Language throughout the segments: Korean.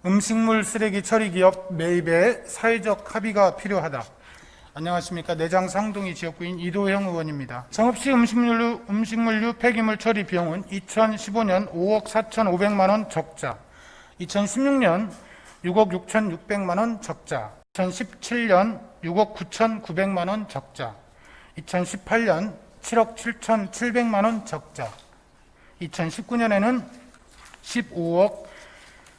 음식물 쓰레기 처리 기업 매입에 사회적 합의가 필요하다. 안녕하십니까. 내장 상동이 지역구인 이도형 의원입니다. 정읍시 음식물류 폐기물 처리 비용은 2015년 5억 4,500만 원 적자, 2016년 6억 6,600만 원 적자, 2017년 6억 9,900만 원 적자, 2018년 7억 7,700만 원 적자, 2019년에는 15억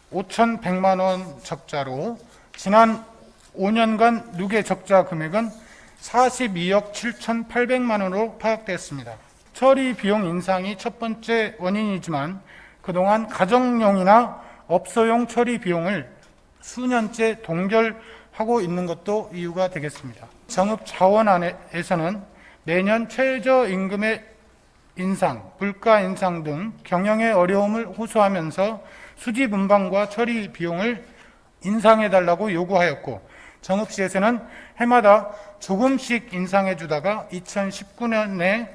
5,100만 원 적자로 지난 5년간 누계 적자 금액은 42억 7,800만 원으로 파악됐습니다. 처리 비용 인상이 첫 번째 원인이지만 그동안 가정용이나 업소용 처리 비용을 수년째 동결하고 있는 것도 이유가 되겠습니다. 정읍자원안에서는 매년 최저임금의 인상, 물가 인상 등 경영의 어려움을 호소하면서 수지 분방과 처리 비용을 인상해달라고 요구하였고, 정읍시에서는 해마다 조금씩 인상해 주다가 2019년에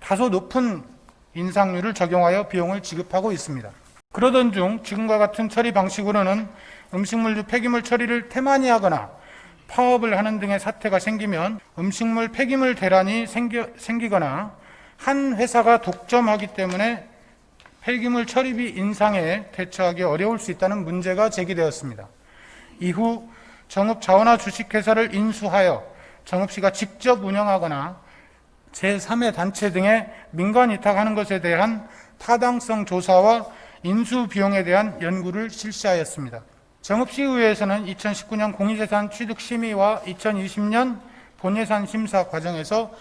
다소 높은 인상률을 적용하여 비용을 지급하고 있습니다. 그러던 중 지금과 같은 처리 방식으로는 음식물 폐기물 처리를 태만히 파업을 하는 등의 사태가 생기면 음식물 폐기물 대란이 생기거나 한 회사가 독점하기 때문에 폐기물 처리비 인상에 대처하기 어려울 수 있다는 문제가 제기되었습니다. 이후 정읍자원화 주식회사를 인수하여 정읍시가 직접 운영하거나 제3의 단체 등의 민간 위탁하는 것에 대한 타당성 조사와 인수 비용에 대한 연구를 실시하였습니다. 정읍시의회에서는 2019년 공유재산 취득 심의와 2020년 본예산 심사 과정에서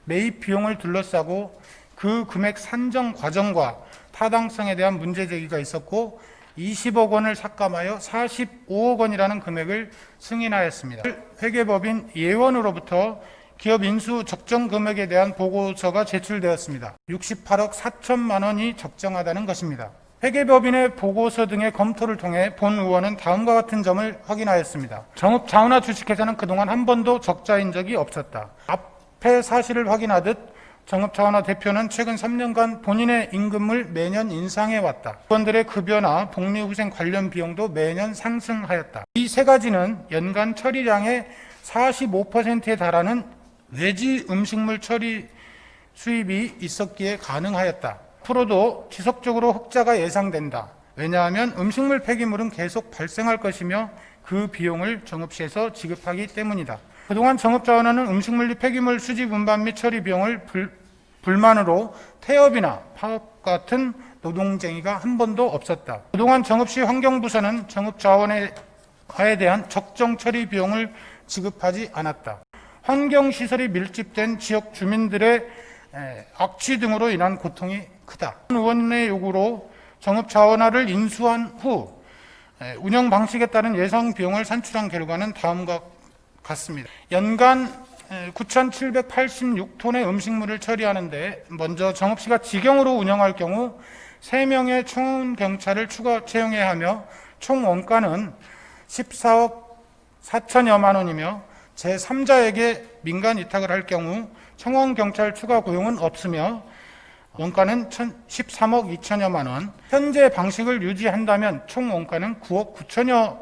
매입 비용을 둘러싸고 그 금액 산정 과정과 타당성에 대한 문제 제기가 있었고 20억 원을 삭감하여 45억 원이라는 금액을 승인하였습니다. 회계법인 예원으로부터 기업 인수 적정 금액에 대한 보고서가 제출되었습니다. 68억 4천만 원이 적정하다는 것입니다. 회계법인의 보고서 등의 검토를 통해 본 의원은 다음과 같은 점을 확인하였습니다. 정읍자원화 주식회사는 그동안 한 번도 적자인 적이 없었다. 앞에 사실을 확인하듯 정읍자원화 대표는 최근 3년간 본인의 임금을 매년 인상해왔다. 직원들의 급여나 복리후생 관련 비용도 매년 상승하였다. 이 세 가지는 연간 처리량의 45%에 달하는 외지 음식물 처리 수입이 있었기에 가능하였다. 앞으로도 지속적으로 흑자가 예상된다. 왜냐하면 음식물 폐기물은 계속 발생할 것이며 그 비용을 정읍시에서 지급하기 때문이다. 그동안 정읍자원화는 음식물 폐기물 수집 운반 및 처리 비용을 불만으로 태업이나 파업 같은 노동쟁의가 한 번도 없었다. 그동안 정읍시 환경부서는 정읍자원화에 대한 적정 처리 비용을 지급하지 않았다. 환경시설이 밀집된 지역 주민들의 악취 등으로 인한 고통이 크다. 의원의 요구로 정읍자원화를 인수한 후 운영 방식에 따른 예상 비용을 산출한 결과는 다음과 같습니다. 연간 9,786톤의 음식물을 처리하는데 먼저 정읍시가 직영으로 운영할 경우 3명의 청원경찰을 추가 채용해야 하며 총 원가는 14억 4천여만 원이며 제3자에게 민간 위탁을 할 경우 청원경찰 추가 고용은 없으며 원가는 13억 2천여만 원, 현재 방식을 유지한다면 총 원가는 9억 9천여만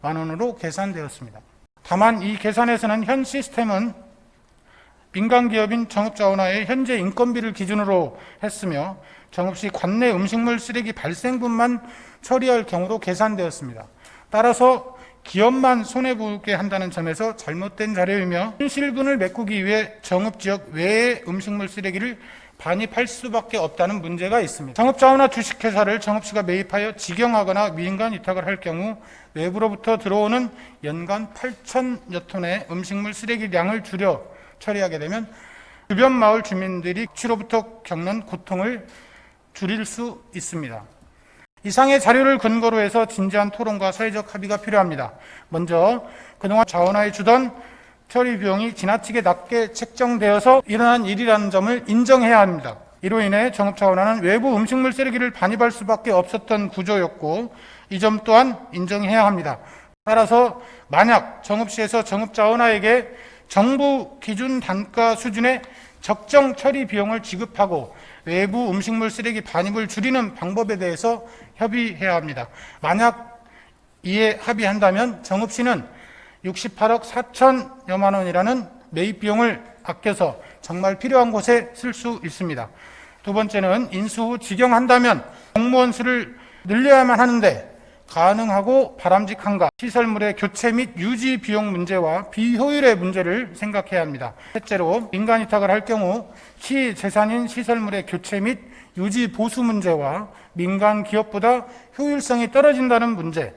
원으로 계산되었습니다. 다만 이 계산에서는 현 시스템은 민간기업인 정읍자원화의 현재 인건비를 기준으로 했으며 정읍시 관내 음식물 쓰레기 발생분만 처리할 경우로 계산되었습니다. 따라서 기업만 손해보게 한다는 점에서 잘못된 자료이며 현실분을 메꾸기 위해 정읍지역 외의 음식물 쓰레기를 반입할 수밖에 없다는 문제가 있습니다. 정읍자원화 주식회사를 정읍시가 매입하여 직영하거나 민간 위탁을 할 경우 외부로부터 들어오는 연간 8천여 톤의 음식물 쓰레기량을 줄여 처리하게 되면 주변 마을 주민들이 취로부터 겪는 고통을 줄일 수 있습니다. 이상의 자료를 근거로 해서 진지한 토론과 사회적 합의가 필요합니다. 먼저 그동안 자원화에 주던 처리 비용이 지나치게 낮게 책정되어서 일어난 일이라는 점을 인정해야 합니다. 이로 인해 정읍자원화는 외부 음식물 쓰레기를 반입할 수밖에 없었던 구조였고 이 점 또한 인정해야 합니다. 따라서 만약 정읍시에서 정읍자원화에게 정부 기준 단가 수준의 적정 처리 비용을 지급하고 외부 음식물 쓰레기 반입을 줄이는 방법에 대해서 협의해야 합니다. 만약 이에 합의한다면 정읍시는 68억 4천여만 원이라는 매입 비용을 아껴서 정말 필요한 곳에 쓸 수 있습니다. 두 번째는 인수 후 직영한다면 공무원 수를 늘려야만 하는데 가능하고 바람직한가? 시설물의 교체 및 유지 비용 문제와 비효율의 문제를 생각해야 합니다. 셋째로 민간 위탁을 할 경우 시 재산인 시설물의 교체 및 유지 보수 문제와 민간 기업보다 효율성이 떨어진다는 문제,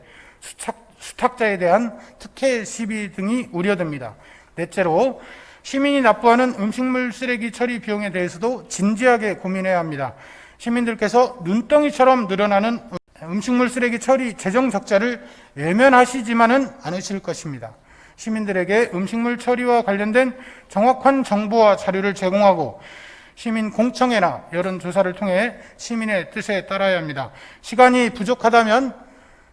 수탁자에 대한 특혜 시비 등이 우려됩니다. 넷째로 시민이 납부하는 음식물 쓰레기 처리 비용에 대해서도 진지하게 고민해야 합니다. 시민들께서 눈덩이처럼 늘어나는 음식물 쓰레기 처리 재정 적자를 외면하시지만은 않으실 것입니다. 시민들에게 음식물 처리와 관련된 정확한 정보와 자료를 제공하고 시민 공청회나 여론조사를 통해 시민의 뜻에 따라야 합니다. 시간이 부족하다면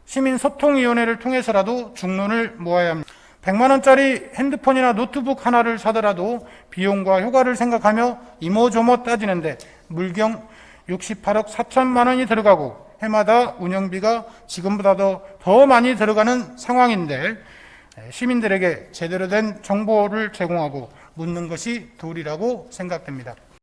시민소통위원회를 통해서라도 중론을 모아야 합니다. 100만 원짜리 핸드폰이나 노트북 하나를 사더라도 비용과 효과를 생각하며 이모저모 따지는데 물경 68억 4천만 원이 들어가고 해마다 운영비가 지금보다 더 많이 들어가는 상황인데 시민들에게 제대로 된 정보를 제공하고 묻는 것이 도리라고 생각됩니다.